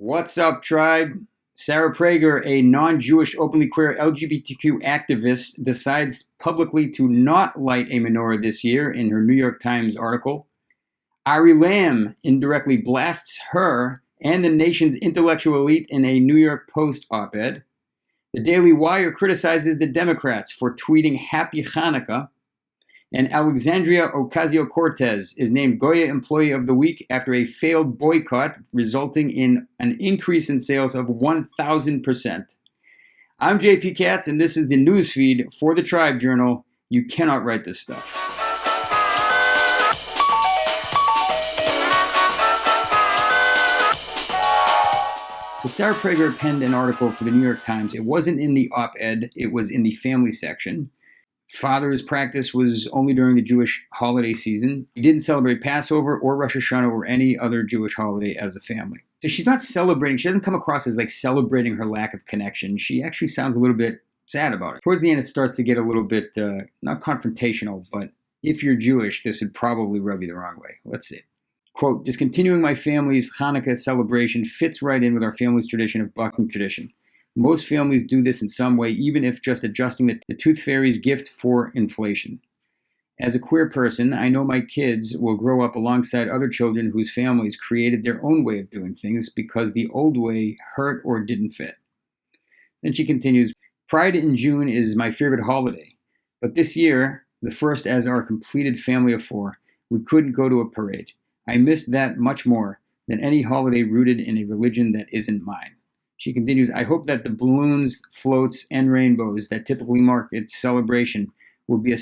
What's up, tribe? Sarah Prager, a non-Jewish, openly queer LGBTQ activist, decides publicly to not light a menorah this year in her New York Times article. Ari Lamm indirectly blasts her and the nation's intellectual elite in a New York Post op-ed. The Daily Wire criticizes the Democrats for tweeting Happy Chanukah. And Alexandria Ocasio-Cortez is named Goya Employee of the Week after a failed boycott, resulting in an increase in sales of 1,000%. I'm JP Katz, and this is the Newsfeed for the Tribe Journal. You cannot write this stuff. So Sarah Prager penned an article for the New York Times. It wasn't in the op-ed, it was in the family section. Father's practice was only during the Jewish holiday season. He didn't celebrate Passover or Rosh Hashanah or any other Jewish holiday as a family. So she's not celebrating. She doesn't come across as like celebrating her lack of connection. She actually sounds a little bit sad about it. Towards the end, it starts to get a little bit, not confrontational, but if you're Jewish, this would probably rub you the wrong way. Let's see. Quote, discontinuing my family's Hanukkah celebration fits right in with our family's tradition of bucking tradition. Most families do this in some way, even if just adjusting the tooth fairy's gift for inflation. As a queer person, I know my kids will grow up alongside other children whose families created their own way of doing things because the old way hurt or didn't fit. Then she continues, Pride in June is my favorite holiday, but this year, the first as our completed family of four, we couldn't go to a parade. I missed that much more than any holiday rooted in a religion that isn't mine. She continues, I hope that the balloons, floats, and rainbows that typically mark its celebration will be a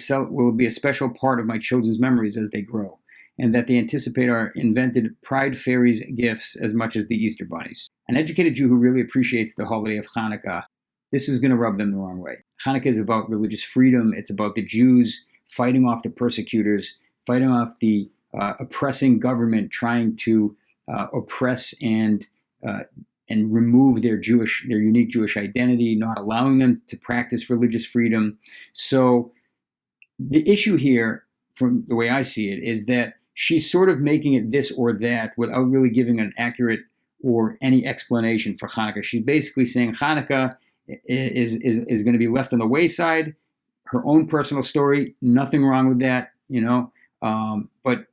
special part of my children's memories as they grow, and that they anticipate our invented Pride Fairies gifts as much as the Easter bunnies. An educated Jew who really appreciates the holiday of Hanukkah, this is going to rub them the wrong way. Hanukkah is about religious freedom. It's about the Jews fighting off the persecutors, fighting off the oppressing government, trying to oppress and remove their unique Jewish identity, not allowing them to practice religious freedom. So the issue here, from the way I see it, is that she's sort of making it this or that without really giving an accurate or any explanation for Hanukkah. She's basically saying Hanukkah is going to be left on the wayside. Her own personal story, nothing wrong with that, you know. But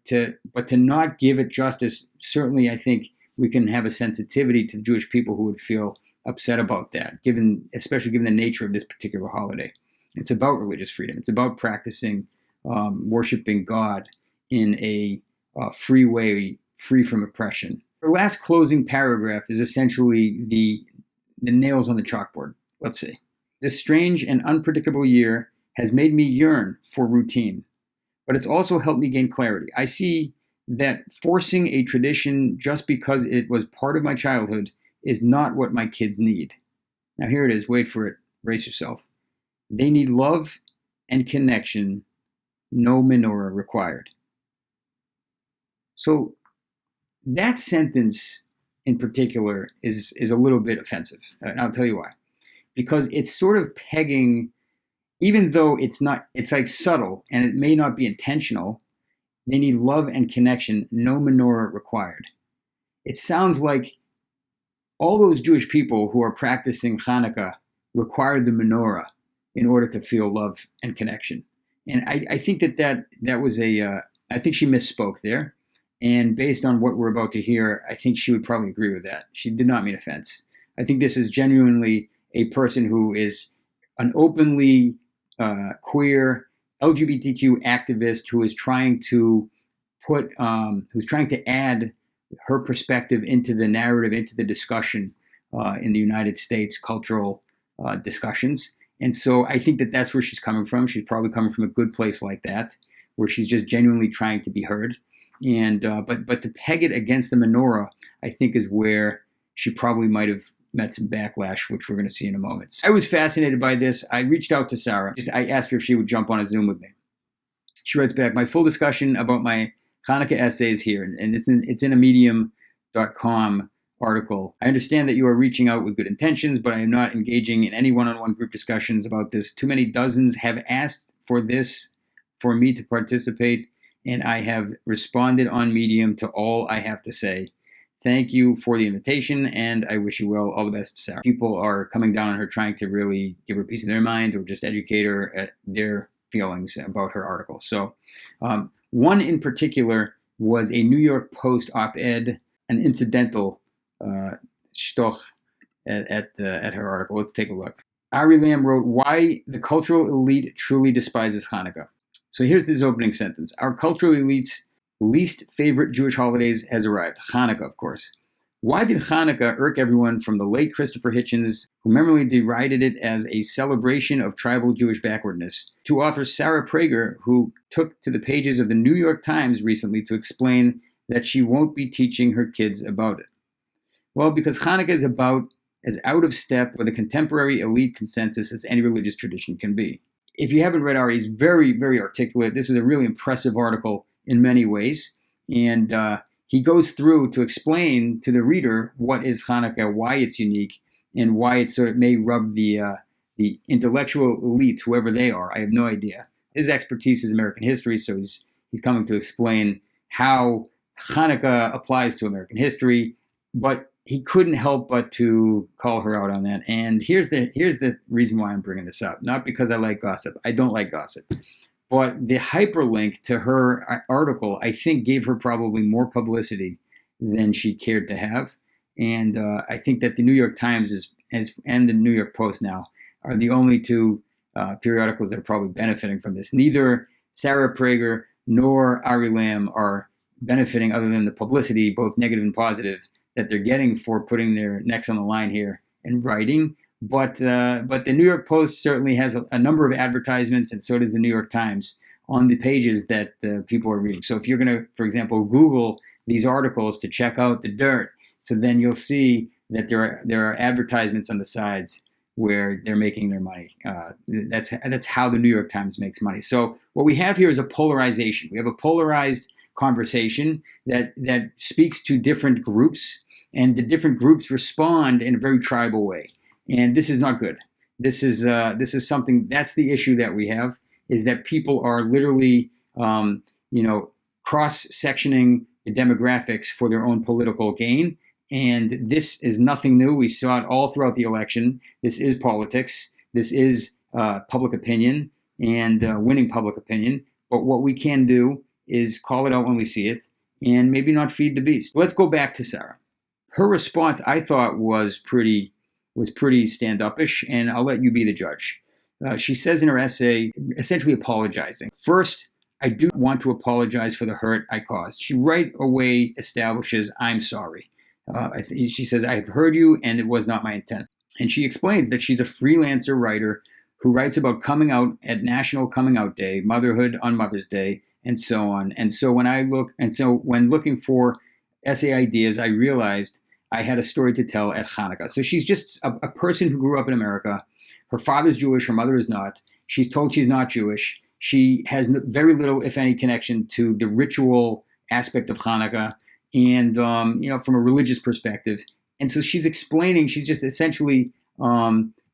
to not give it justice, certainly I think we can have a sensitivity to Jewish people who would feel upset about that, especially given the nature of this particular holiday. It's about religious freedom. It's about practicing worshiping God in a free way, free from oppression. Her last closing paragraph is essentially the nails on the chalkboard. Let's see. This strange and unpredictable year has made me yearn for routine, but it's also helped me gain clarity. I see that forcing a tradition just because it was part of my childhood is not what my kids need. Now here it is, wait for it, brace yourself. They need love and connection, no menorah required. So that sentence in particular is a little bit offensive, and I'll tell you why. Because it's sort of pegging, even though it's like subtle and it may not be intentional, they need love and connection, no menorah required. It sounds like all those Jewish people who are practicing Hanukkah required the menorah in order to feel love and connection. And I think that was I think she misspoke there. And based on what we're about to hear, I think she would probably agree with that. She did not mean offense. I think this is genuinely a person who is an openly queer LGBTQ activist who is trying to add her perspective into the narrative, into the discussion in the United States cultural discussions. And so I think that that's where she's coming from. She's probably coming from a good place like that, where she's just genuinely trying to be heard. And but to peg it against the menorah, I think is where she probably might have met some backlash, which we're going to see in a moment. So I was fascinated by this. I reached out to Sarah. I asked her if she would jump on a Zoom with me. She writes back, my full discussion about my Hanukkah essays here, and it's in a medium.com article. I understand that you are reaching out with good intentions, but I am not engaging in any one-on-one group discussions about this. Too many dozens have asked for me to participate, and I have responded on Medium to all I have to say. thank you for the invitation, and I wish you well. All the best, Sarah. People are coming down on her, trying to really give her a piece of their mind or just educate her at their feelings about her article. So one in particular was a New York Post op-ed, an incidental shtoch at her article. Let's take a look. Ari Lam wrote, "Why the cultural elite truly despises Hanukkah." So here's this opening sentence. "Our cultural elite's least favorite Jewish holidays has arrived." Hanukkah, of course. Why did Hanukkah irk everyone from the late Christopher Hitchens, who memorably derided it as a celebration of tribal Jewish backwardness, to author Sarah Prager, who took to the pages of the New York Times recently to explain that she won't be teaching her kids about it? Well, because Hanukkah is about as out of step with a contemporary elite consensus as any religious tradition can be. If you haven't read Ari, he's very, very articulate. This is a really impressive article in many ways. And he goes through to explain to the reader what is Hanukkah, why it's unique, and why it sort of may rub the intellectual elite, whoever they are. I have no idea. His expertise is American history, so he's coming to explain how Hanukkah applies to American history, but he couldn't help but to call her out on that. And here's the reason why I'm bringing this up. Not because I like gossip. I don't like gossip. But the hyperlink to her article, I think, gave her probably more publicity than she cared to have. And I think that the New York Times and the New York Post now are the only two periodicals that are probably benefiting from this. Neither Sarah Prager nor Ari Lam are benefiting other than the publicity, both negative and positive, that they're getting for putting their necks on the line here and writing. But the New York Post certainly has a number of advertisements, and so does the New York Times, on the pages that people are reading. So if you're going to, for example, Google these articles to check out the dirt, so then you'll see that there are advertisements on the sides where they're making their money. That's how the New York Times makes money. So what we have here is a polarization. We have a polarized conversation that speaks to different groups, and the different groups respond in a very tribal way. And this is not good. This is something, that's the issue that we have, is that people are literally, cross-sectioning the demographics for their own political gain. And this is nothing new. We saw it all throughout the election. This is politics. This is public opinion and winning public opinion. But what we can do is call it out when we see it and maybe not feed the beast. Let's go back to Sarah. Her response, I thought, was pretty stand-upish, and I'll let you be the judge. She says in her essay, essentially apologizing. First, I do want to apologize for the hurt I caused. She right away establishes, I'm sorry. She says, I have heard you, and it was not my intent. And she explains that she's a freelancer writer who writes about coming out at National Coming Out Day, motherhood on Mother's Day, and so on. And so when looking for essay ideas, I realized I had a story to tell at Hanukkah. So she's just a person who grew up in America. Her father's Jewish, her mother is not. She's told she's not Jewish. She has very little, if any, connection to the ritual aspect of Hanukkah and, from a religious perspective. And so she's just essentially,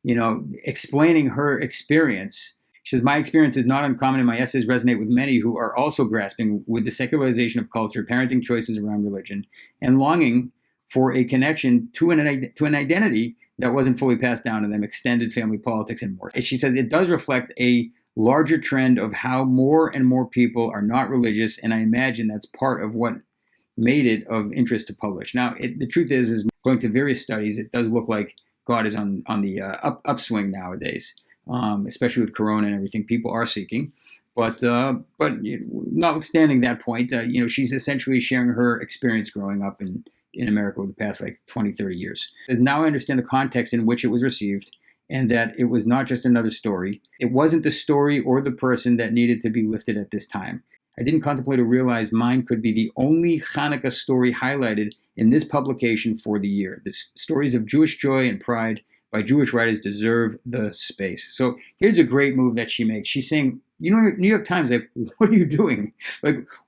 explaining her experience. She says, my experience is not uncommon, and my essays resonate with many who are also grasping with the secularization of culture, parenting choices around religion, and longing for a connection to an identity that wasn't fully passed down to them, extended family politics and more. She says it does reflect a larger trend of how more and more people are not religious, and I imagine that's part of what made it of interest to publish. Now, the truth is going to various studies, it does look like God is on the upswing nowadays, especially with Corona and everything. People are seeking. But notwithstanding that point, she's essentially sharing her experience growing up in America over the past 20, 30 years. And now I understand the context in which it was received, and that it was not just another story. It wasn't the story or the person that needed to be lifted at this time. I didn't contemplate or realize mine could be the only Hanukkah story highlighted in this publication for the year. The stories of Jewish joy and pride by Jewish writers deserve the space. So here's a great move that she makes. She's saying, New York Times, what are you doing?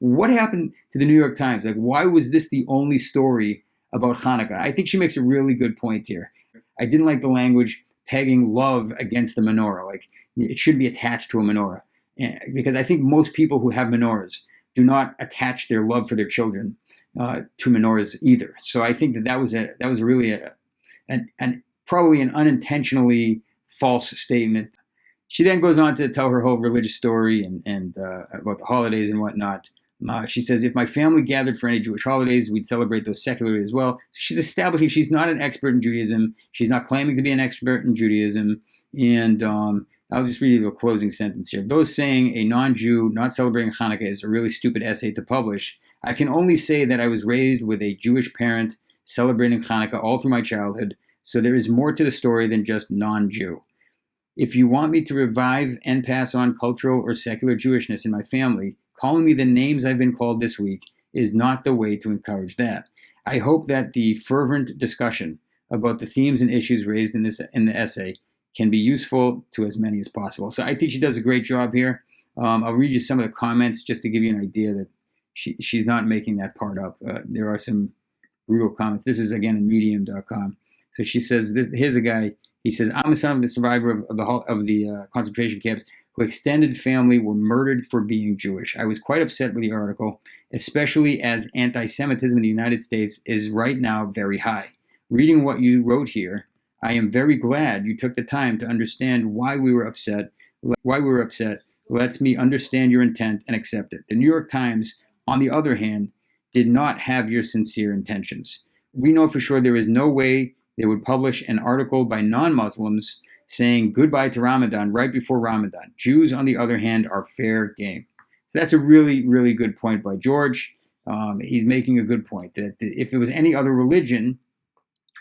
What happened to the New York Times? Why was this the only story about Hanukkah? I think she makes a really good point here. I didn't like the language pegging love against the menorah. It should be attached to a menorah. Because I think most people who have menorahs do not attach their love for their children to menorahs either. So I think that was really probably an unintentionally false statement. She then goes on to tell her whole religious story and about the holidays and whatnot. She says, if my family gathered for any Jewish holidays, we'd celebrate those secularly as well. So she's establishing she's not an expert in Judaism. She's not claiming to be an expert in Judaism. And I'll just read you a closing sentence here. Those saying a non-Jew not celebrating Hanukkah is a really stupid essay to publish. I can only say that I was raised with a Jewish parent celebrating Hanukkah all through my childhood. So there is more to the story than just non-Jew. If you want me to revive and pass on cultural or secular Jewishness in my family, calling me the names I've been called this week is not the way to encourage that. I hope that the fervent discussion about the themes and issues raised in the essay can be useful to as many as possible. So I think she does a great job here. I'll read you some of the comments just to give you an idea that she's not making that part up. There are some brutal comments. This is, again, in medium.com. So she says, here's a guy. He says, I'm a son of the survivor of the concentration camps whose extended family were murdered for being Jewish. I was quite upset with the article, especially as anti-Semitism in the United States is right now very high. Reading what you wrote here, I am very glad you took the time to understand why we were upset. Lets me understand your intent and accept it. The New York Times, on the other hand, did not have your sincere intentions. We know for sure there is no way they would publish an article by non-Muslims saying goodbye to Ramadan right before Ramadan. Jews, on the other hand, are fair game. So that's a really, really good point by George. He's making a good point that if it was any other religion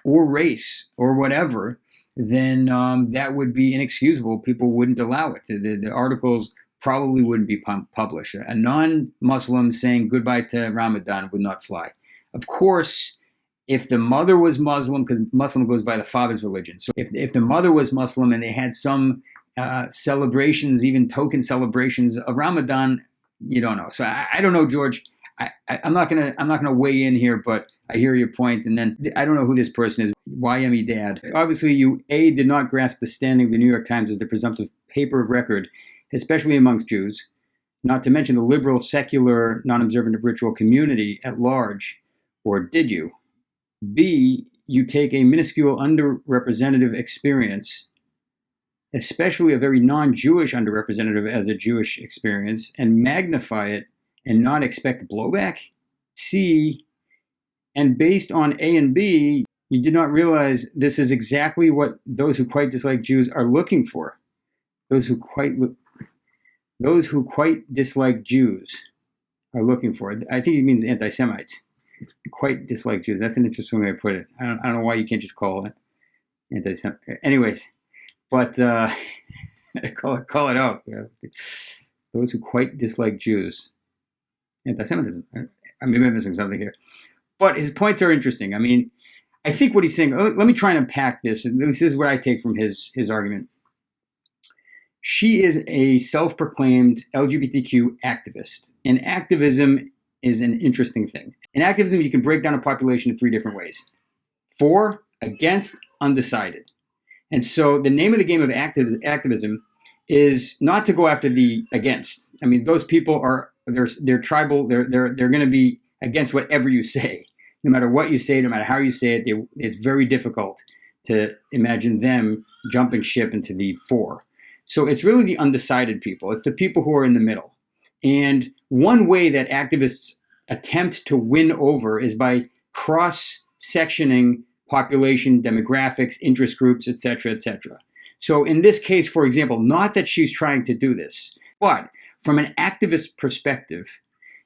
or race or whatever, then that would be inexcusable. People wouldn't allow it. The articles probably wouldn't be published. A non-Muslim saying goodbye to Ramadan would not fly. Of course, if the mother was Muslim, because Muslim goes by the father's religion. So if the mother was Muslim and they had some celebrations, even token celebrations of Ramadan, you don't know. So I don't know, George. I'm not gonna weigh in here, but I hear your point. And then I don't know who this person is. YME Dad. Obviously, you did not grasp the standing of the New York Times as the presumptive paper of record, especially amongst Jews. Not to mention the liberal, secular, non-observant of ritual community at large. Or did you? B, you take a minuscule underrepresentative experience, especially a very non-Jewish underrepresentative as a Jewish experience, and magnify it and not expect blowback. C, and based on A and B, you did not realize this is exactly what those who quite dislike Jews are looking for. Those who quite dislike Jews are looking for. I think he means anti-Semites. Quite dislike Jews. That's an interesting way to put it. I don't know why you can't just call it anti-Semitic. Anyways, but call it out. Those who quite dislike Jews. Anti-Semitism. Maybe I'm missing something here. But his points are interesting. I mean, I think what he's saying, let me try and unpack this. And this is what I take from his argument. She is a self-proclaimed LGBTQ activist. And activism is an interesting thing. In activism, you can break down a population in three different ways. For, against, undecided. And so the name of the game of activism is not to go after the against. I mean, those people they're tribal. They're going to be against whatever you say. No matter what you say, no matter how you say it, it's very difficult to imagine them jumping ship into the for. So it's really the undecided people. It's the people who are in the middle. And one way that activists attempt to win over is by cross-sectioning population, demographics, interest groups, etc., etc. So in this case, for example, not that she's trying to do this, but from an activist perspective,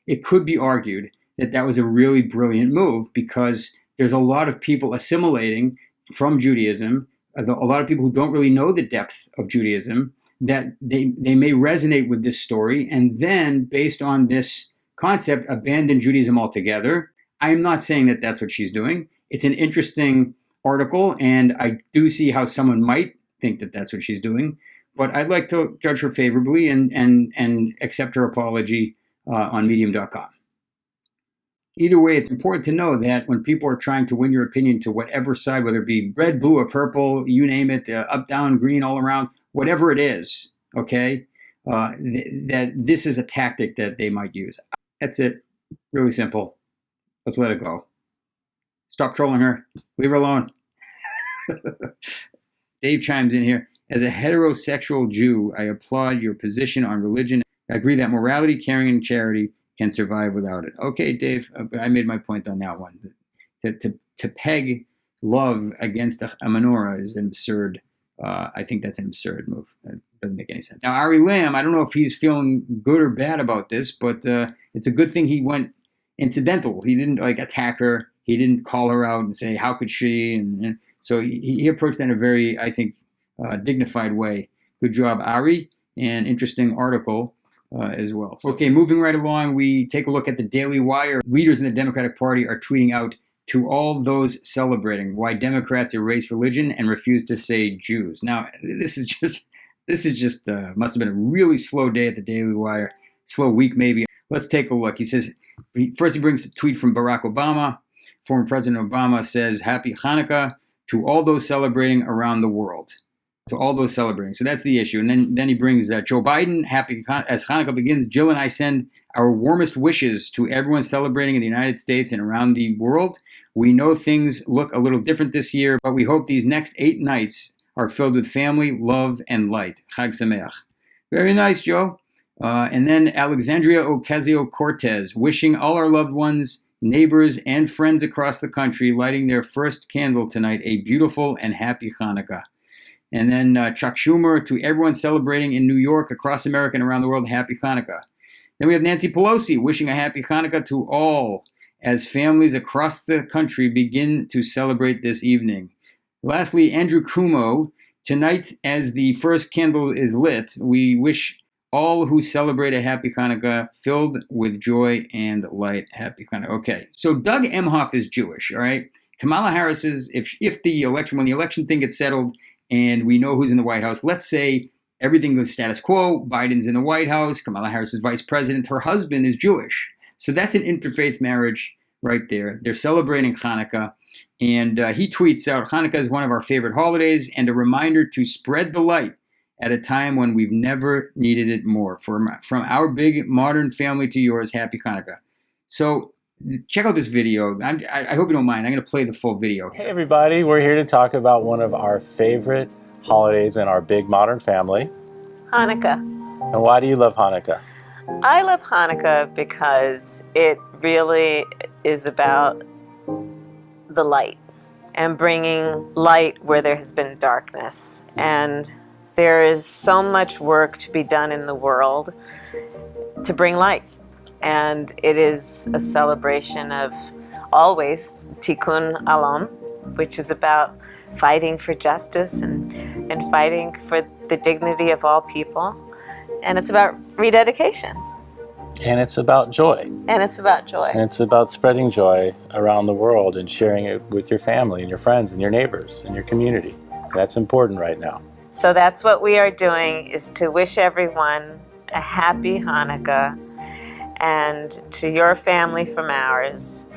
it could be argued that that was a really brilliant move because there's a lot of people assimilating from Judaism, a lot of people who don't really know the depth of Judaism, that they may resonate with this story and then, based on this concept, abandon Judaism altogether. I'm not saying that that's what she's doing. It's an interesting article, and I do see how someone might think that that's what she's doing. But I'd like to judge her favorably and accept her apology on medium.com. Either way, it's important to know that when people are trying to win your opinion to whatever side, whether it be red, blue, or purple, you name it, up, down, green, all around, whatever it is, okay, that this is a tactic that they might use. That's it. Really simple. Let's let it go. Stop trolling her. Leave her alone. Dave chimes in here. As a heterosexual Jew, I applaud your position on religion. I agree that morality, caring, and charity can survive without it. Okay, Dave, I made my point on that one. To peg love against a menorah is absurd. I think that's an absurd move. It doesn't make any sense. Now, Ari Lam, I don't know if he's feeling good or bad about this, but it's a good thing he went incidental. He didn't attack her. He didn't call her out and say, how could she? And so he approached that in a very, I think, dignified way. Good job, Ari, and interesting article as well. Okay, moving right along, we take a look at the Daily Wire. Leaders in the Democratic Party are tweeting out to all those celebrating why Democrats erase religion and refuse to say Jews. Now, this is just must have been a really slow day at the Daily Wire, slow week maybe. Let's take a look. He says, first he brings a tweet from Barack Obama. Former President Obama says, Happy Chanukah to all those celebrating around the world. To all those celebrating. So that's the issue. And then he brings Joe Biden, as Hanukkah begins, Jill and I send our warmest wishes to everyone celebrating in the United States and around the world. We know things look a little different this year, but we hope these next 8 nights are filled with family, love, and light. Chag Sameach. Very nice, Joe. And then Alexandria Ocasio-Cortez, wishing all our loved ones, neighbors, and friends across the country lighting their first candle tonight a beautiful and happy Hanukkah. And then Chuck Schumer, to everyone celebrating in New York, across America, and around the world, happy Hanukkah. Then we have Nancy Pelosi wishing a happy Hanukkah to all as families across the country begin to celebrate this evening. Lastly, Andrew Cuomo, tonight as the first candle is lit, we wish all who celebrate a happy Hanukkah filled with joy and light. Happy Hanukkah. Okay, so Doug Emhoff is Jewish, all right? Kamala Harris is, when the election thing gets settled, and we know who's in the White House. Let's say everything goes status quo. Biden's in the White House. Kamala Harris is vice president. Her husband is Jewish. So that's an interfaith marriage right there. They're celebrating Hanukkah. And he tweets out, Hanukkah is one of our favorite holidays and a reminder to spread the light at a time when we've never needed it more. From our big modern family to yours, happy Hanukkah. So check out this video. I hope you don't mind. I'm going to play the full video. Hey everybody, we're here to talk about one of our favorite holidays in our big modern family. Hanukkah. And why do you love Hanukkah? I love Hanukkah because it really is about the light and bringing light where there has been darkness. And there is so much work to be done in the world to bring light. And it is a celebration of always Tikkun Olam, which is about fighting for justice and fighting for the dignity of all people. And it's about rededication. And it's about joy. And it's about joy. And it's about spreading joy around the world and sharing it with your family and your friends and your neighbors and your community. That's important right now. So that's what we are doing, is to wish everyone a happy Hanukkah. And to your family from ours,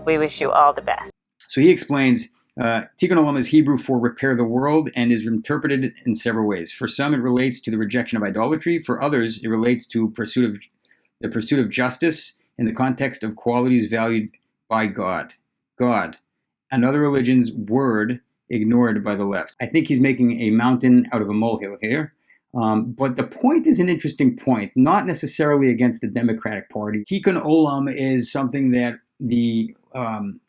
we wish you all the best. So he explains, Tikkun Olam is Hebrew for repair the world and is interpreted in several ways. For some, it relates to the rejection of idolatry. For others, it relates to the pursuit of justice in the context of qualities valued by God. God, another religion's word ignored by the left. I think he's making a mountain out of a molehill here. But the point is an interesting point, not necessarily against the Democratic Party. Tikkun Olam is something that the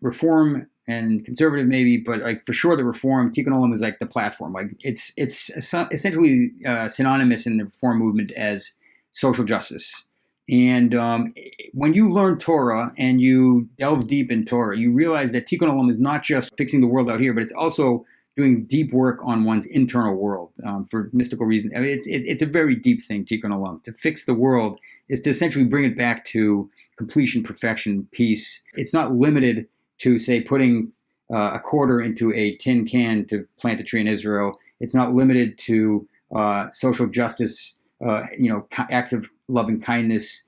Reform and Conservative maybe, but for sure the Reform, Tikkun Olam is like the platform. It's essentially synonymous in the Reform movement as social justice. And when you learn Torah and you delve deep in Torah, you realize that Tikkun Olam is not just fixing the world out here, but it's also doing deep work on one's internal world for mystical reasons. I mean, it's a very deep thing, Tikkun Olam. To fix the world is to essentially bring it back to completion, perfection, peace. It's not limited to, say, putting a quarter into a tin can to plant a tree in Israel. It's not limited to social justice, acts of loving kindness,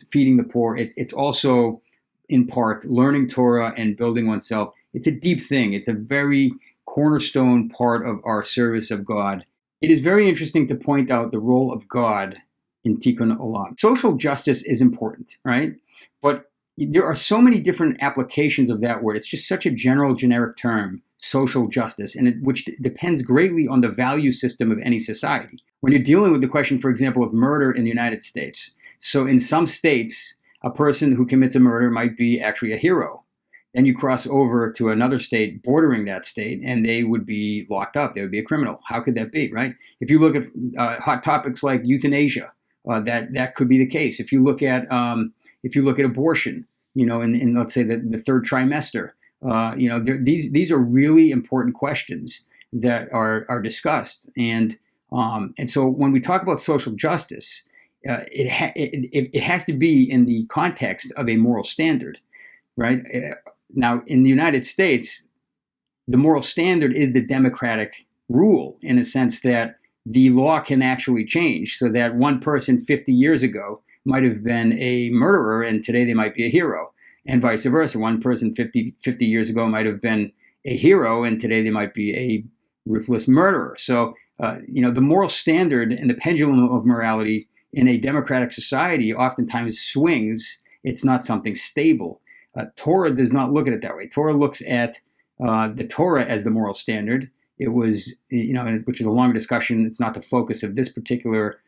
feeding the poor. It's also, in part, learning Torah and building oneself. It's a deep thing. It's a very cornerstone part of our service of God. It is very interesting to point out the role of God in Tikkun Olam. Social justice is important, right? But there are so many different applications of that word. It's just such a general, generic term, social justice, and which depends greatly on the value system of any society. When you're dealing with the question, for example, of murder in the United States, so in some states, a person who commits a murder might be actually a hero. Then you cross over to another state bordering that state, and they would be locked up. They would be a criminal. How could that be, right? If you look at hot topics like euthanasia, that could be the case. If you look at abortion, in let's say the third trimester, these are really important questions that are discussed, and so when we talk about social justice, it has to be in the context of a moral standard, right? Now, in the United States, the moral standard is the democratic rule in a sense that the law can actually change, so that one person 50 years ago might have been a murderer and today they might be a hero, and vice versa. One person 50 years ago might have been a hero and today they might be a ruthless murderer. So, the moral standard and the pendulum of morality in a democratic society oftentimes swings. It's not something stable. Torah does not look at it that way. Torah looks at the Torah as the moral standard. It was, which is a long discussion. It's not the focus of this particular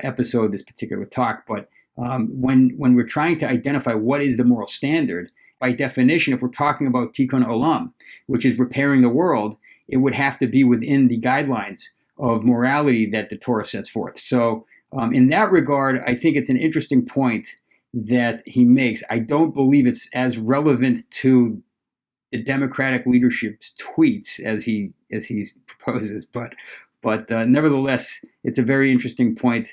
episode, this particular talk. But when we're trying to identify what is the moral standard, by definition, if we're talking about tikkun olam, which is repairing the world, it would have to be within the guidelines of morality that the Torah sets forth. So in that regard, I think it's an interesting point that he makes. I don't believe it's as relevant to the Democratic leadership's tweets as he proposes, but nevertheless, it's a very interesting point.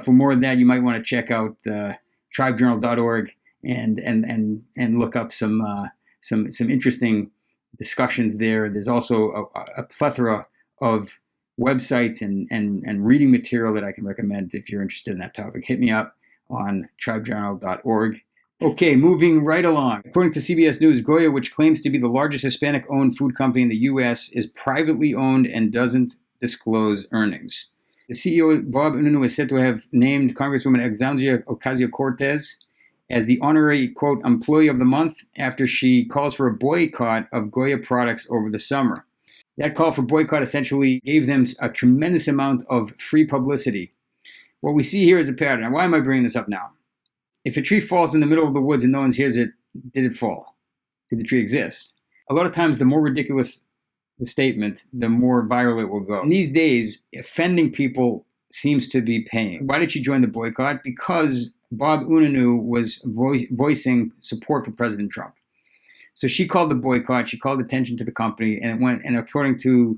For more of that, you might want to check out tribejournal.org and look up some interesting discussions there. There's also a plethora of websites and reading material that I can recommend if you're interested in that topic. Hit me up on tribejournal.org. Okay, moving right along. According to CBS News, Goya, which claims to be the largest Hispanic-owned food company in the U.S., is privately owned and doesn't disclose earnings. The CEO, Bob Ununu, is said to have named Congresswoman Alexandria Ocasio-Cortez as the honorary, quote, employee of the month after she calls for a boycott of Goya products over the summer. That call for boycott essentially gave them a tremendous amount of free publicity. What we see here is a pattern. Now, why am I bringing this up now? If a tree falls in the middle of the woods and no one hears it, did it fall? Did the tree exist? A lot of times, the more ridiculous the statement, the more viral it will go. And these days, offending people seems to be paying. Why did she join the boycott? Because Bob Ununu was voicing support for President Trump. So she called the boycott. She called attention to the company, and it went. And according to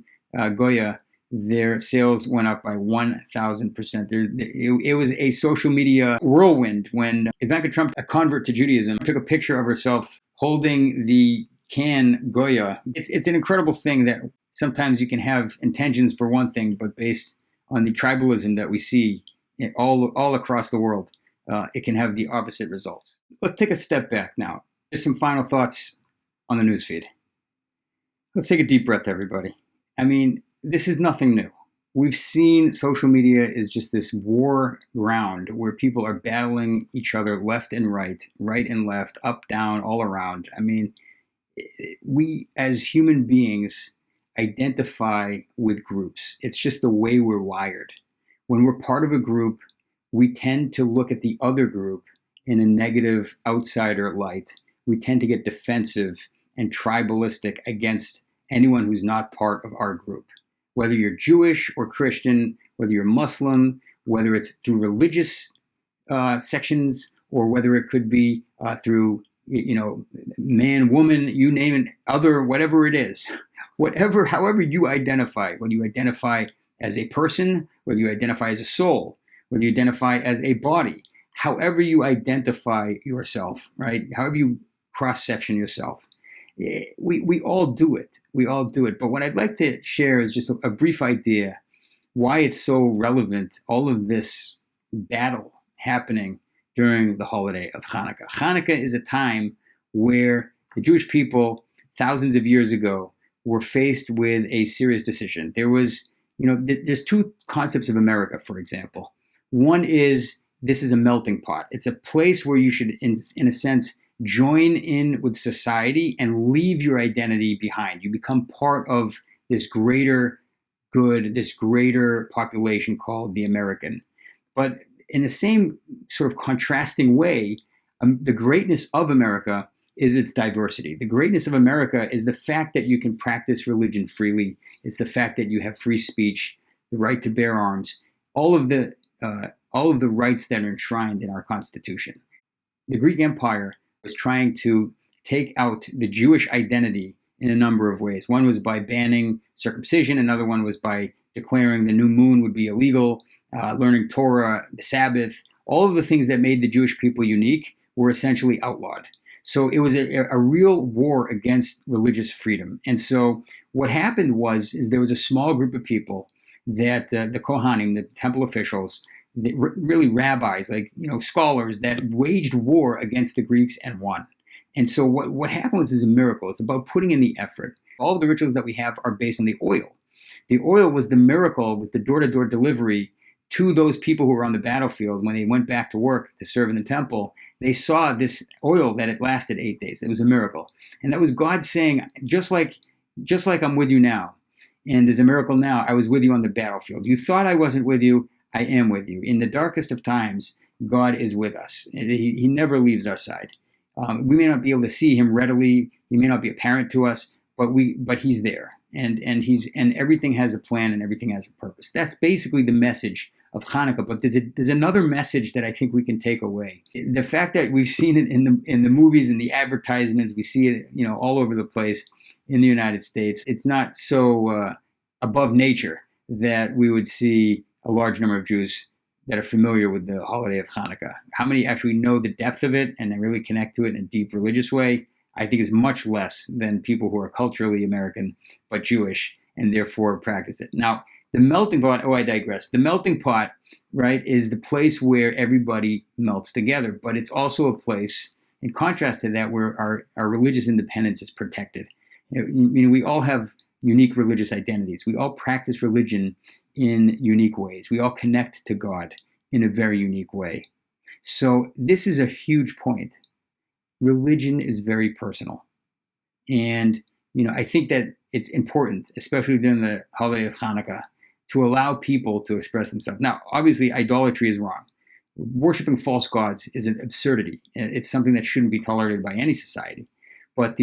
Goya, their sales went up by 1,000%. It was a social media whirlwind when Ivanka Trump, a convert to Judaism, took a picture of herself holding the can Goya. It's an incredible thing that sometimes you can have intentions for one thing, but based on the tribalism that we see all across the world, it can have the opposite results. Let's take a step back now. Just some final thoughts on the newsfeed. Let's take a deep breath, everybody. I mean, this is nothing new. We've seen social media is just this war ground where people are battling each other left and right and left, up, down, all around. I mean, we as human beings identify with groups. It's just the way we're wired. When we're part of a group, we tend to look at the other group in a negative outsider light. We tend to get defensive and tribalistic against anyone who's not part of our group. Whether you're Jewish or Christian, whether you're Muslim, whether it's through religious sections, or whether it could be through, man, woman, you name it, other, whatever it is, however you identify, whether you identify as a person, whether you identify as a soul, whether you identify as a body, however you identify yourself, right? However you cross-section yourself. We all do it. We all do it. But what I'd like to share is just a brief idea why it's so relevant, all of this battle happening during the holiday of Chanukah. Chanukah is a time where the Jewish people, thousands of years ago, were faced with a serious decision. There was, there's two concepts of America, for example. One is this is a melting pot. It's a place where you should, in a sense, join in with society and leave your identity behind. You become part of this greater good, this greater population called the American. But in the same sort of contrasting way, the greatness of America is its diversity. The greatness of America is the fact that you can practice religion freely. It's the fact that you have free speech, the right to bear arms, all of the rights that are enshrined in our Constitution. The Greek Empire was trying to take out the Jewish identity in a number of ways. One was by banning circumcision. Another one was by declaring the new moon would be illegal, learning Torah, the Sabbath. All of the things that made the Jewish people unique were essentially outlawed. So it was a real war against religious freedom. And so what happened is there was a small group of people that the Kohanim, the temple officials, really rabbis, scholars, that waged war against the Greeks and won. And so what happened is a miracle. It's about putting in the effort. All of the rituals that we have are based on the oil. The oil was the miracle, was the door-to-door delivery to those people who were on the battlefield. When they went back to work to serve in the temple, they saw this oil that it lasted 8 days. It was a miracle. And that was God saying, just like I'm with you now, and there's a miracle now, I was with you on the battlefield. You thought I wasn't with you, I am with you. In the darkest of times, God is with us. He never leaves our side. We may not be able to see him readily. He may not be apparent to us, but he's there. And everything has a plan and everything has a purpose. That's basically the message of Chanukah. But there's another message that I think we can take away. The fact that we've seen it in the movies and the advertisements, we see it all over the place in the United States. It's not so above nature that we would see a large number of Jews that are familiar with the holiday of Chanukah. How many actually know the depth of it and really connect to it in a deep religious way? I think is much less than people who are culturally American but Jewish and therefore practice it. Now, the melting pot, I digress. The melting pot, right, is the place where everybody melts together, but it's also a place, in contrast to that, where our religious independence is protected. We all have unique religious identities. We all practice religion in unique ways. We all connect to God in a very unique way. So this is a huge point. Religion is very personal. And, I think that it's important, especially during the holiday of Hanukkah, to allow people to express themselves. Now, obviously, idolatry is wrong. Worshipping false gods is an absurdity. It's something that shouldn't be tolerated by any society. But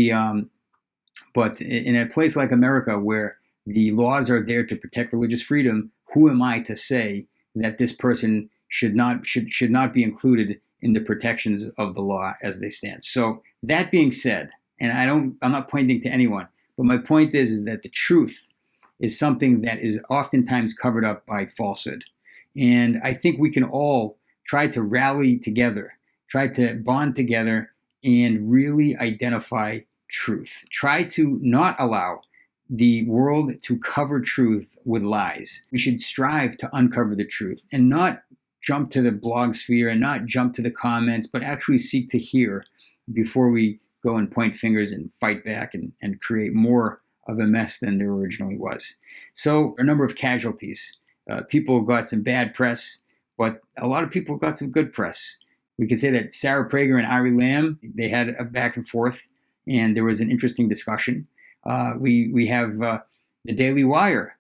but in a place like America, where the laws are there to protect religious freedom, who am I to say that this person should not be included in the protections of the law as they stand? So that being said, and I'm not pointing to anyone, but my point is that the truth is something that is oftentimes covered up by falsehood. And I think we can all try to rally together, try to bond together, and really identify truth. Try to not allow the world to cover truth with lies. We should strive to uncover the truth and not jump to the blog sphere and not jump to the comments, but actually seek to hear before we go and point fingers and fight back and create more of a mess than there originally was. So a number of casualties. People got some bad press, but a lot of people got some good press. We could say that Sarah Prager and Ari Lam, they had a back and forth, and there was an interesting discussion. We have the Daily Wire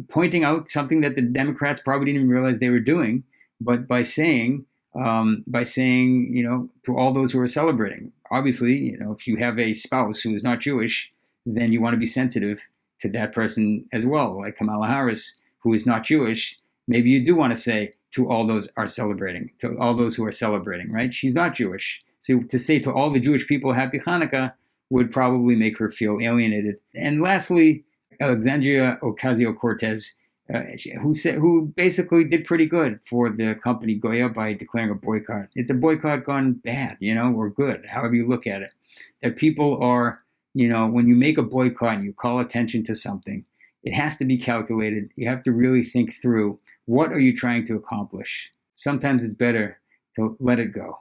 pointing out something that the Democrats probably didn't even realize they were doing, but by saying, to all those who are celebrating, obviously, if you have a spouse who is not Jewish, then you want to be sensitive to that person as well. Like Kamala Harris, who is not Jewish, maybe you do want to say to all those who are celebrating, right? She's not Jewish. So to say to all the Jewish people, Happy Chanukah, would probably make her feel alienated. And lastly, Alexandria Ocasio-Cortez, who basically did pretty good for the company Goya by declaring a boycott. It's a boycott gone bad, or good, however you look at it. That people are, when you make a boycott and you call attention to something, it has to be calculated. You have to really think through, what are you trying to accomplish? Sometimes it's better to let it go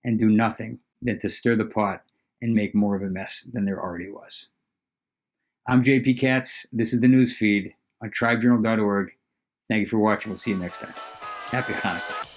and do nothing than to stir the pot and make more of a mess than there already was. I'm JP Katz. This is the Newsfeed on tribejournal.org. Thank you for watching. We'll see you next time. Happy Chanukah.